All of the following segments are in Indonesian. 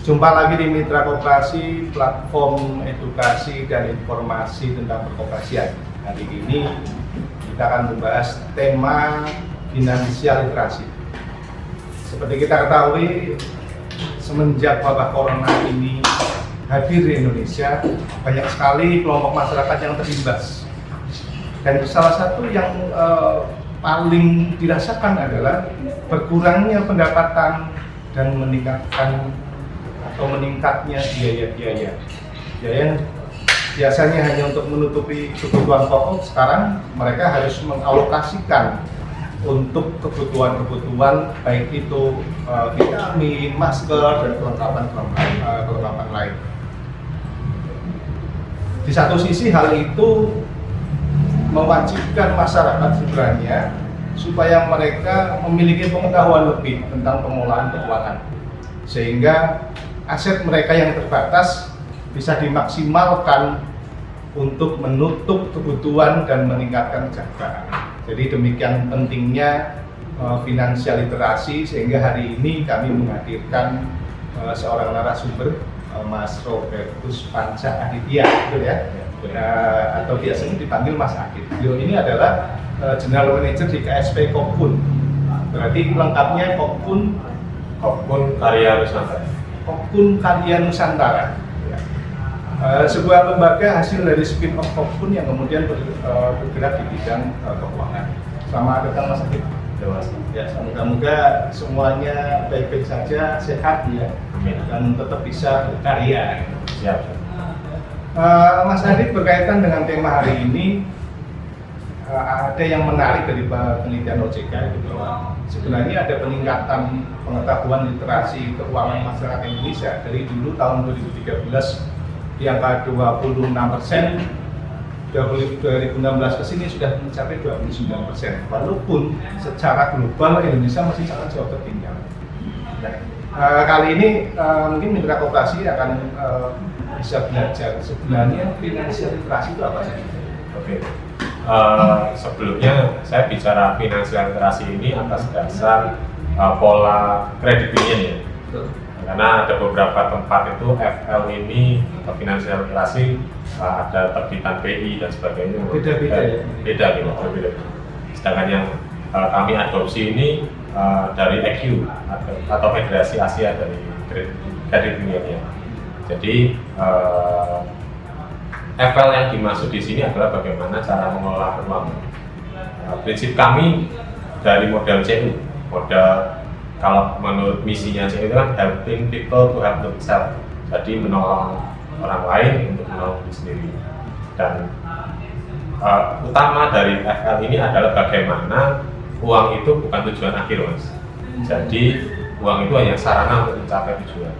Jumpa lagi di Mitra Koperasi, platform edukasi dan informasi tentang perkoperasian. Hari ini kita akan membahas tema finansial literasi. Seperti kita ketahui, semenjak wabah corona ini hadir di Indonesia, banyak sekali kelompok masyarakat yang terimbas. Dan salah satu yang paling dirasakan adalah berkurangnya pendapatan dan meningkatnya biaya-biaya yang biasanya hanya untuk menutupi kebutuhan pokok. Sekarang mereka harus mengalokasikan untuk kebutuhan baik itu vitamin, masker, dan kelengkapan lain. Di satu sisi hal itu mewajibkan masyarakat sebenarnya supaya mereka memiliki pengetahuan lebih tentang pengelolaan keuangan, sehingga aset mereka yang terbatas bisa dimaksimalkan untuk menutup kebutuhan dan meningkatkan kesejahteraan. Jadi demikian pentingnya finansial literasi, sehingga hari ini kami menghadirkan seorang narasumber, Mas Robertus Panca Aditya, betul ya? Atau biasanya dipanggil Mas Adit. Beliau ini adalah General Manager di KSP Kopun. Berarti lengkapnya Kopun Karya Nusantara. Kopun Karya Nusantara. Sebuah lembaga hasil dari spin-off Kopun yang kemudian bergerak di bidang keuangan. Selamat datang Mas Adit. Ya, semoga semuanya baik-baik saja, sehat ya, dan tetap bisa berkarya. Siap. Mas Adit, berkaitan dengan tema hari ini, ada yang menarik dari penelitian OJK itu bahwa sebenarnya ada peningkatan pengetahuan literasi keuangan masyarakat Indonesia dari dulu tahun 2013 di angka 26%, 2016 ke sini sudah mencapai 29%. Walaupun secara global Indonesia masih sangat jauh tertinggal. Nah, kali ini mungkin Mitra Koperasi akan bisa belajar sebenarnya finansial literasi itu apa sih? Oke. Sebelumnya saya bicara finansial literasi ini atas dasar pola credit union ya. Karena ada beberapa tempat itu FL ini finansial literasi ada terbitan PI dan sebagainya. Beda. Sedangkan yang kami adopsi ini dari EQ atau Federasi Asia dari Credit Union ya. Jadi FL yang dimaksud di sini adalah bagaimana cara mengelola keuangan. Prinsip kami dari model CU, model kalau menurut misinya CU itu kan helping people to help themselves. Jadi menolong orang lain untuk menolong diri sendiri. Dan utama dari FL ini adalah bagaimana uang itu bukan tujuan akhir, Mas. Jadi uang itu hanya sarana untuk mencapai tujuan.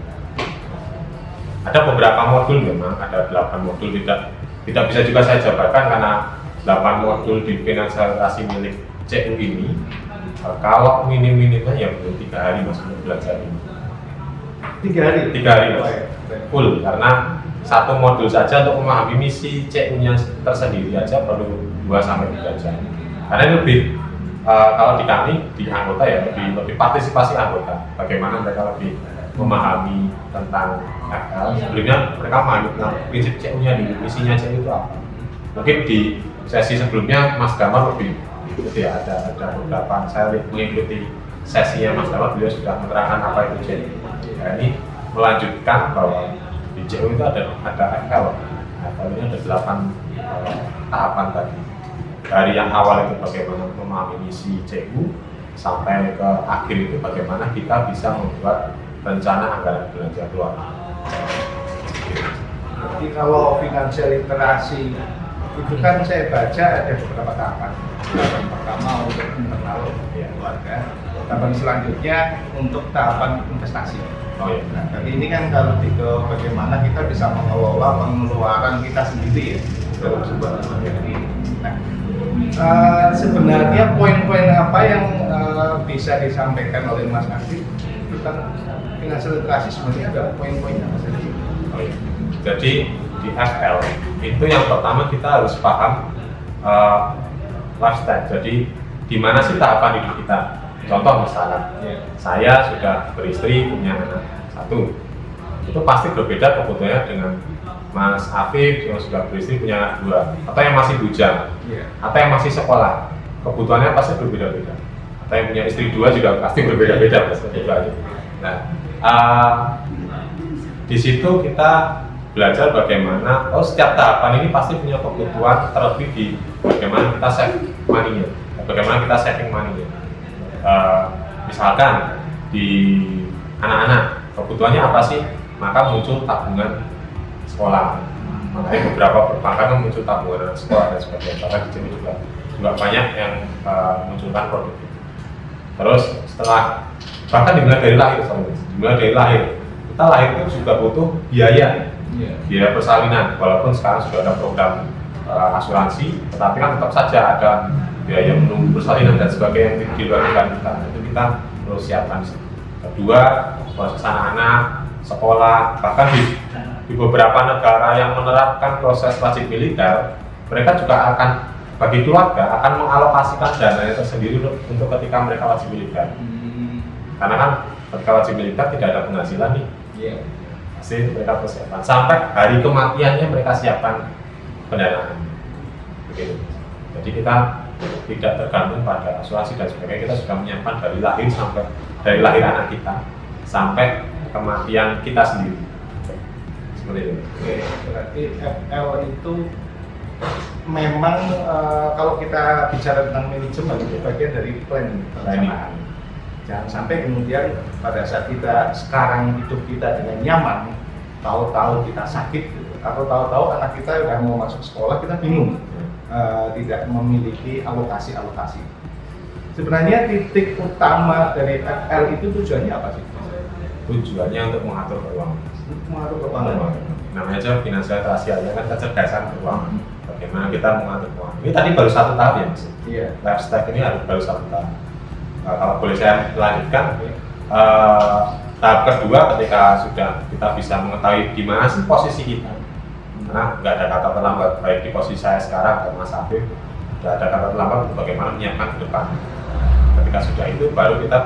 Ada beberapa modul, memang ada 8 modul, tidak bisa juga saya jabarkan karena 8 modul di finansial literasi milik CU ini kalau minim-minimnya ya belum 3 hari Mas untuk belajar ini. 3 hari Mas, full, karena satu modul saja untuk memahami misi CU-nya tersendiri aja perlu 2-3 jam. Karena ini lebih kalau di kami, di anggota ya, lebih partisipasi anggota, bagaimana mereka lebih memahami tentang FL. Sebelumnya mereka memahami tentang prinsip CU-nya dulu, misinya CU itu apa. Mungkin di sesi sebelumnya Mas Damar lebih ya, ada beberapa, saya mengikuti sesinya Mas Damar, beliau sudah menerangkan apa itu CU. Nah, ini melanjutkan bahwa di CU itu ada FL. FL ini ada 8 tahapan tadi. Dari yang awal itu bagaimana memahami misi CU sampai ke akhir itu bagaimana kita bisa membuat rencana anggaran belanja keuangan. Jadi kalau finansial literasi itu kan saya baca ada beberapa tahapan. Tahapan pertama untuk internal keluarga, tahapan selanjutnya untuk tahapan investasi. Oh iya. Nah, kali ini kan kalau lebih ke bagaimana kita bisa mengelola pengeluaran kita sendiri ya dalam sebuah lembaga ini. Nah, sebenarnya poin-poin apa yang bisa disampaikan oleh Mas Adit tentang finansial literasi, sebenarnya ada poin-poinnya Mas Adit? Oh iya. Jadi di FL itu yang pertama kita harus paham lifestyle. Jadi di mana sih tahapan hidup kita? Contoh misalnya, saya sudah beristri, punya anak 1. itu pasti berbeda kebutuhannya dengan Mas Afif yang sudah beristri punya anak 2, atau yang masih bujang, atau yang masih sekolah, kebutuhannya pasti berbeda-beda. Atau yang punya istri 2 juga pasti berbeda-beda. Nah, di situ kita belajar bagaimana setiap tahapan ini pasti punya kebutuhan terlebih di bagaimana kita save money-nya, bagaimana kita saving money-nya. Misalkan di anak-anak kebutuhannya apa sih, maka muncul tabungan sekolah. Makanya beberapa perbankan muncul tabungan sekolah dan sebagainya. Bahkan di sini juga banyak yang munculkan produk itu. Terus setelah bahkan dimulai dari lahir, kita lahir itu juga butuh biaya persalinan. Walaupun sekarang sudah ada program asuransi, tetapi kan tetap saja ada biaya menunggu persalinan dan sebagainya yang dilakukan kita. Itu kita perlu siapkan. Kedua, proses anak-anak sekolah, bahkan di beberapa negara yang menerapkan proses wajib militer, mereka juga akan bagi keluarga akan mengalokasikan dananya tersendiri untuk ketika mereka wajib militer. Karena kan ketika wajib militer tidak ada penghasilan nih, pasti mereka persiapan sampai hari kematiannya mereka siapkan pendanaan. Begitu. Jadi kita tidak tergantung pada asuransi dan sebagainya, kita sudah menyiapkan dari lahir anak kita sampai kematian kita sendiri. Seperti itu. Oke, berarti FL itu memang kalau kita bicara tentang manajemen itu bagian dari planning. Jangan sampai kemudian pada saat kita sekarang hidup kita dengan nyaman, tahu-tahu kita sakit, atau tahu-tahu anak kita udah mau masuk sekolah kita bingung, tidak memiliki alokasi. Sebenarnya titik utama dari FL itu tujuannya apa sih? Tujuannya untuk mengatur keuangan. Mengatur keuangan. Namanya aja finansial terasial, ya kan kecerdasan keuangan. Bagaimana kita mengatur keuangan. Ini tadi baru satu tahap ya, Mas. Iya. Lifestyle ini baru satu tahap. Kalau boleh saya lanjutkan, tahap kedua ketika sudah kita bisa mengetahui di mana sih posisi kita. Karena nggak ada kata terlambat, baik di posisi saya sekarang atau Mas Afif, nggak ada kata terlambat untuk bagaimana menyiapkan ke depan. Ketika sudah itu, baru kita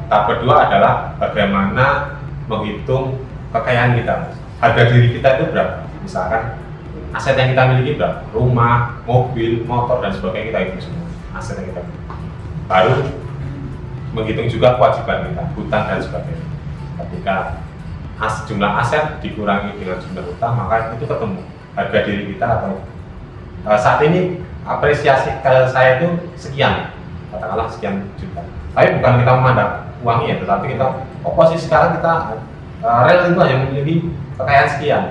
tahap kedua adalah bagaimana menghitung kekayaan kita. Harga diri kita itu berapa? Misalkan aset yang kita miliki berapa? Rumah, mobil, motor dan sebagainya, kita hitung semua aset yang kita miliki. Baru menghitung juga kewajiban kita, hutang dan sebagainya. Ketika jumlah aset dikurangi dengan jumlah hutang, maka itu ketemu harga diri kita. Atau saat ini apresiasi saya itu sekian, katakanlah sekian juta. Tapi bukan kita memandang uangnya, tetapi kita posisi sekarang kita real itu hanya memiliki kekayaan sekian.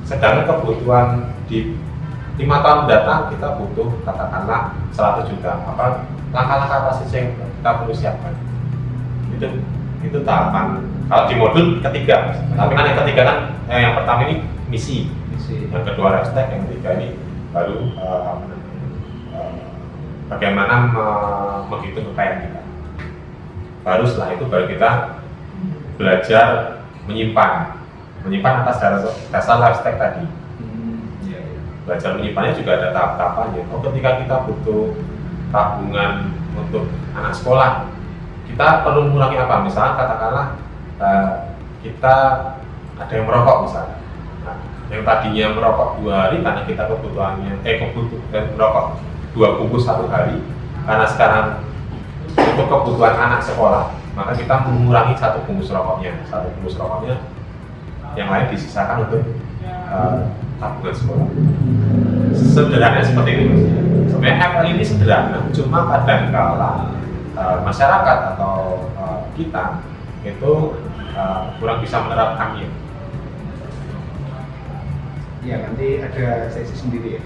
Sedangkan kebutuhan di 5 tahun mendatang kita butuh katakanlah 100 juta. Apa langkah-langkah apa sih yang kita perlu siapkan? Itu tahapan. Kalau di modul ketiga, tapi kan yang ketiga kan yang pertama ini misi. Yang kedua lifestyle, yang ketiga ini baru bagaimana menghitung kekayaan kita. Baru setelah itu baru kita belajar menyimpan atas dasar lifestyle tadi. Belajar menyimpannya juga ada tahap-tahapannya. Ketika kita butuh tabungan untuk anak sekolah, kita perlu mengurangi apa? Misalnya katakanlah kita ada yang merokok misalnya. Nah, yang tadinya merokok 2 hari karena kita kebutuhannya merokok 2 bungkus 1 hari, karena sekarang untuk kebutuhan anak sekolah, maka kita mengurangi 1 bungkus rokoknya. 1 bungkus rokoknya yang lain disisakan untuk tabungan sekolah. Sederhananya seperti itu. Sebenarnya FL ini sederhana, cuma kadang-kala masyarakat atau kita itu kurang bisa menerapkannya. Ya, nanti ada sesi sendiri ya.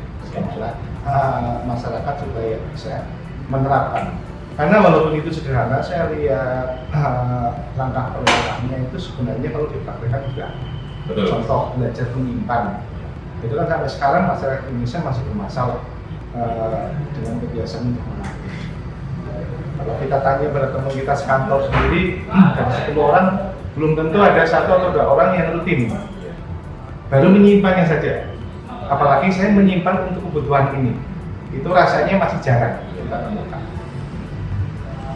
Masyarakat supaya bisa menerapkan. Karena walaupun itu sederhana, saya lihat langkah per langkahnya itu sebenarnya kalau dipraktikkan juga. Betul. Contoh belajar menyimpan. Itu kan sampai sekarang masyarakat Indonesia masih bermasalah dengan kebiasaan untuk menabung. Kalau kita tanya pada teman kita sekantor sendiri, dari 10 orang belum tentu ada 1 atau 2 orang yang rutin baru menyimpannya saja. Apalagi saya menyimpan untuk kebutuhan ini, itu rasanya masih jarang kita temukan.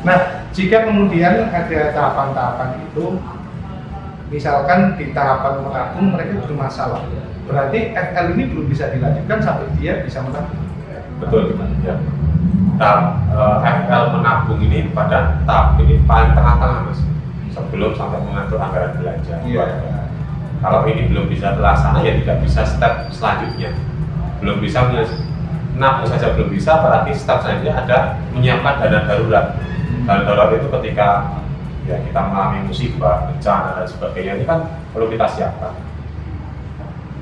Nah, jika kemudian ada tahapan-tahapan itu, misalkan di tahapan menabung mereka bermasalah, berarti FL ini belum bisa dilanjutkan sampai dia bisa menabung. Betul, ya. Tahap FL menabung ini pada tahap ini paling tengah-tengah mas, sebelum sampai mengatur anggaran belanja. Kalau ini belum bisa terlaksana ya tidak bisa step selanjutnya, belum bisa menabung saja belum bisa, apalagi step selanjutnya ada menyiapkan dana darurat. Dana darurat itu ketika ya kita mengalami musibah, bencana dan sebagainya, ini kan perlu kita siapkan.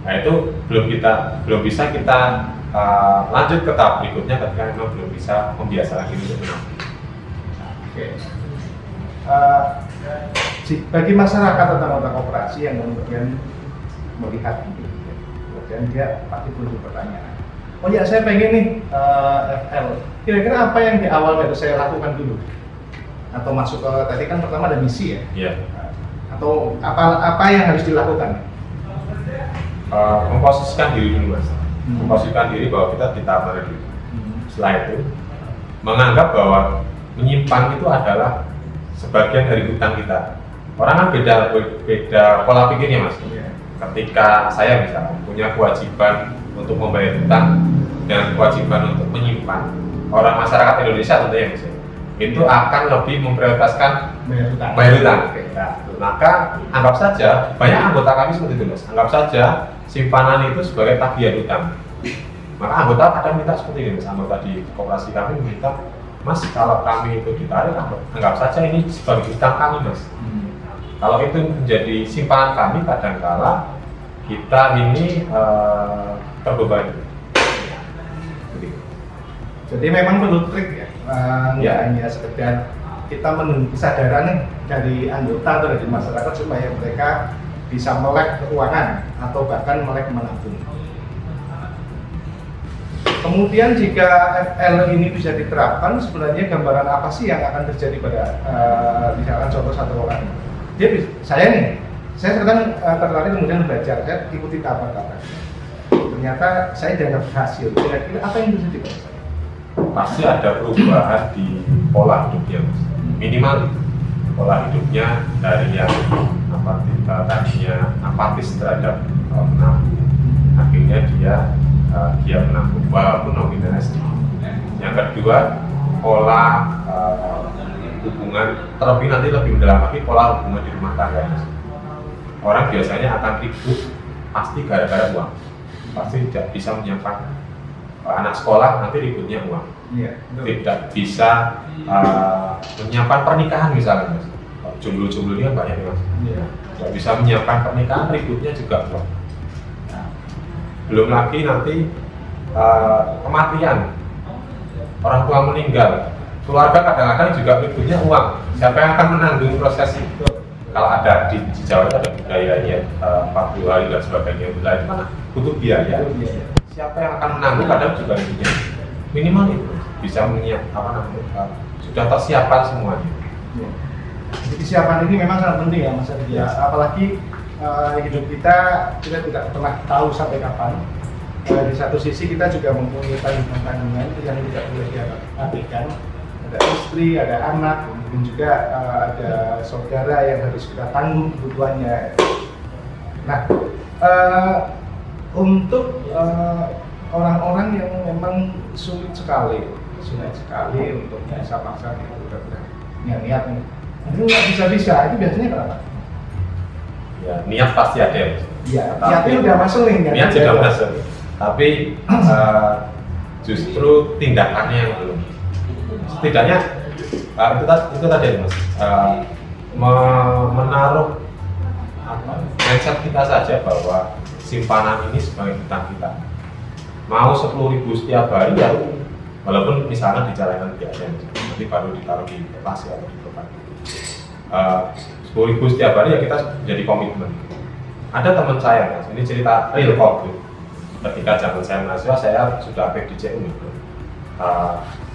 Nah itu belum bisa kita lanjut ke tahap berikutnya ketika memang belum bisa membiasakan diri untuk menabung. Oke. Bagi masyarakat atau anggota koperasi yang kemudian melihat ini, kemudian dia pasti punya pertanyaan. Oh ya, saya pengen nih FL. Kira-kira apa yang di awal harus saya lakukan dulu? Atau masuk ke tadi kan pertama ada misi ya? Iya. Atau apa yang harus dilakukan? Memposisikan diri dulu mas. Memposisikan diri bahwa kita di tahap mana dulu. Setelah itu menganggap bahwa menyimpan itu adalah sebagian dari hutang kita. Orang kan beda pola pikirnya mas. Ketika saya misalnya punya kewajiban untuk membayar hutang dan kewajiban untuk menyimpan, orang masyarakat Indonesia tentunya mas, itu akan lebih memprioritaskan bayar hutang. Nah, maka anggap saja banyak anggota kami seperti itu mas. Anggap saja simpanan itu sebagai tagihan hutang. Maka anggota kadang minta seperti ini mas. Anggota di koperasi kami meminta, mas kalau kami itu ditarik, anggap saja ini sebagai hutang kami mas. Kalau itu menjadi simpanan kami, kadangkala kita ini terbebani. Jadi memang perlu trik ya, nggak hanya sekedar kita menunggu kesadaran dari anggota atau dari masyarakat supaya mereka bisa melek keuangan atau bahkan melek menabung. Kemudian jika FL ini bisa diterapkan, sebenarnya gambaran apa sih yang akan terjadi pada misalkan contoh satu orang? Saya sekarang tertarik kemudian belajar, saya ikuti tahapan-tahapan. Ternyata saya dianggap berhasil. Kira-kira apa yang bisa dibaca? Pasti ada perubahan di pola hidupnya, minimal pola hidupnya dari yang tadinya apatis terhadap menabung, akhirnya dia menabung walaupun nominalnya sedikit. Yang kedua, pola hubungan, terlebih nanti lebih mendalam lagi pola hubungan di rumah tangga. Orang biasanya akan ribut pasti gara-gara uang, pasti tidak bisa menyiapkan anak sekolah, nanti ributnya uang. Tidak bisa menyiapkan pernikahan misalnya mas. Jomblo-jomblo ini kan banyak mas. Tidak bisa menyiapkan pernikahan, ributnya juga uang. Belum lagi nanti kematian, orang tua meninggal, keluarga kadang-kadang juga ributnya uang. Siapa yang akan menanggung proses itu? Kalau ada di Jawa itu ada budayanya 40 hari dan sebagainya, itu kan butuh biaya. Siapa yang akan menanggung kadang juga ributnya. Minimal itu bisa menyiapkan sudah tersiapkan semuanya. Jadi kesiapan ini memang sangat penting ya mas Ardia. Apalagi hidup kita tidak pernah tahu sampai kapan. Di satu sisi kita juga mempunyai tanggungan yang tidak boleh diabaikan. Ada istri, ada anak, mungkin juga ada saudara yang harus kita tanggung kebutuhannya. Nah, untuk orang-orang yang memang sulit sekali untuk bisa paksa itu udah niat nih, itu nggak bisa, itu biasanya kenapa? Ya, niat pasti ada ya. Iya, niatnya udah masuk nih. Niat sudah masuk, tapi justru tindakannya yang belum. Setidaknya itu tadi mas, menaruh mindset kita saja bahwa simpanan ini sebagai hutang kita. Mau 10.000 setiap hari ya, walaupun misalnya di jalanan biasa, nanti baru ditaruh di lokasi atau di tempat. 10.000 setiap hari ya kita jadi komitmen. Ada teman saya mas, ini cerita real COVID. Ketika zaman saya mahasiswa, saya sudah aktif di CU.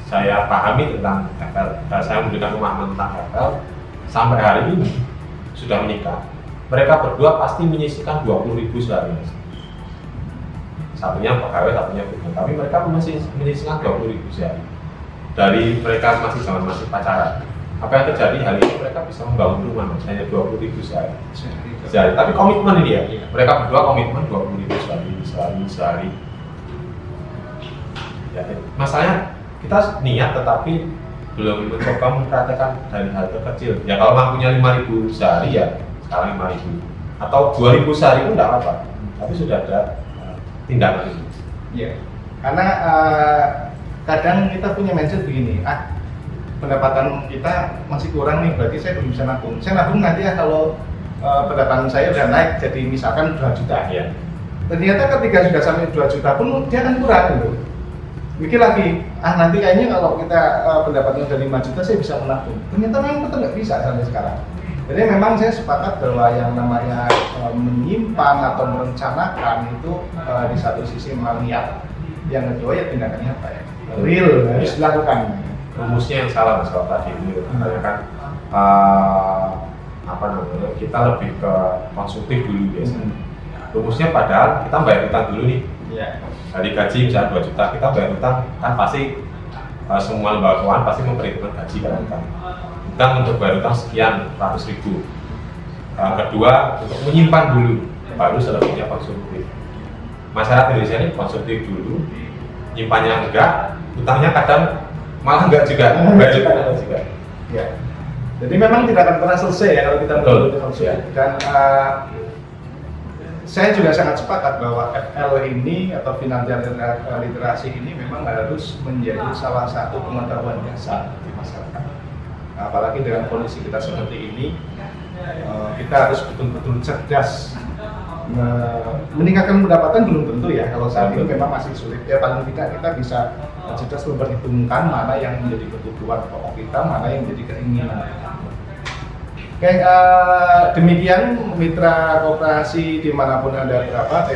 Saya pahami tentang FL, dan saya memberikan pemahaman tentang FL. Sampai hari ini sudah menikah, mereka berdua pasti menyisihkan 20.000 sehari. Satunya pegawai, satunya bukan, tapi mereka masih menyisihkan 20.000 sehari. Dari mereka masih pacaran. Apa yang terjadi hari ini mereka bisa membangun rumah hanya 20.000 sehari. Tapi komitmen ini ya, mereka berdua komitmen 20.000 sehari. Ya, masalahnya kita niat tetapi belum mencoba mempraktekkan dari hal terkecil. Ya kalau mampunya 5.000 sehari ya sekarang 5.000 atau 2.000 sehari pun tidak apa-apa. Tapi sudah ada tindakan itu. Iya. Karena kadang kita punya mindset begini, pendapatan kita masih kurang nih, berarti saya belum bisa nabung. Saya nabung nanti ya kalau pendapatan saya udah naik jadi misalkan 2 juta. Ya. Ternyata ketika sudah sampai 2 juta pun dia akan kurang gitu. Mikir lagi, nanti kayaknya kalau kita pendapatnya udah 5 juta saya bisa menabung. Ternyata memang betul nggak bisa sampai sekarang. Jadi memang saya sepakat bahwa yang namanya menyimpan atau merencanakan itu di satu sisi memang niat, yang kedua ya tindakannya apa ya? Real harus dilakukan. Rumusnya yang salah masalah tadi itu, kan apa namanya, kita lebih ke konsumtif dulu biasanya. Rumusnya padahal kita bayar utang dulu nih. Dari gaji misalnya 2 juta, kita bayar utang kan pasti semua lembaga keuangan pasti memperhitungkan gaji kan utang. Utang untuk bayar utang sekian ratus ribu. Kedua untuk menyimpan dulu, baru selebihnya konsumtif. Masyarakat Indonesia ini konsumtif dulu, nyimpannya enggak, utangnya kadang malah enggak juga, Ya. Jadi memang tidak akan pernah selesai ya kalau kita menurut konsumtif. Dan saya juga sangat sepakat bahwa FL ini atau financial literasi ini memang harus menjadi salah satu pengetahuan dasar di masyarakat. Apalagi dengan kondisi kita seperti ini, kita harus betul-betul cerdas. Meningkatkan pendapatan belum tentu ya, kalau saat ini memang masih sulit. Ya paling tidak kita bisa cerdas memperhitungkan mana yang menjadi kebutuhan pokok kita, mana yang menjadi keinginan. Oke, demikian mitra koperasi dimanapun Anda berada,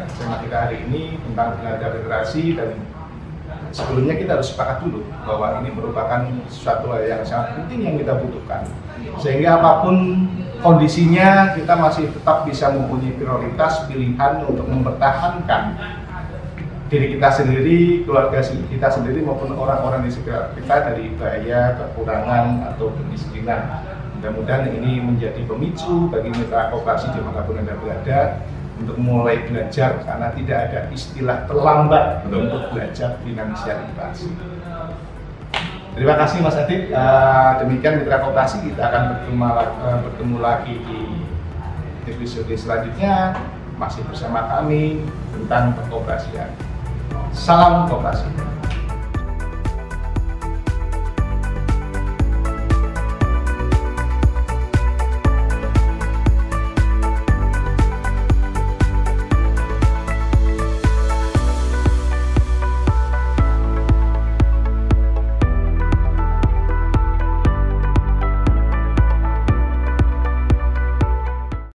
tema kita hari ini tentang financial literasi. Dan sebelumnya kita harus sepakat dulu bahwa ini merupakan sesuatu yang sangat penting yang kita butuhkan, sehingga apapun kondisinya kita masih tetap bisa mempunyai prioritas pilihan untuk mempertahankan diri kita sendiri, keluarga kita sendiri maupun orang-orang di sekitar kita dari bahaya, kekurangan atau kemiskinan. Mudah-mudahan ini menjadi pemicu bagi mitra koperasi dimanapun Anda berada untuk mulai belajar, karena tidak ada istilah terlambat untuk belajar finansial literasi. Terima kasih Mas Adit. Demikian mitra koperasi, kita akan bertemu lagi di episode selanjutnya masih bersama kami tentang perkoperasian. Salam koperasi.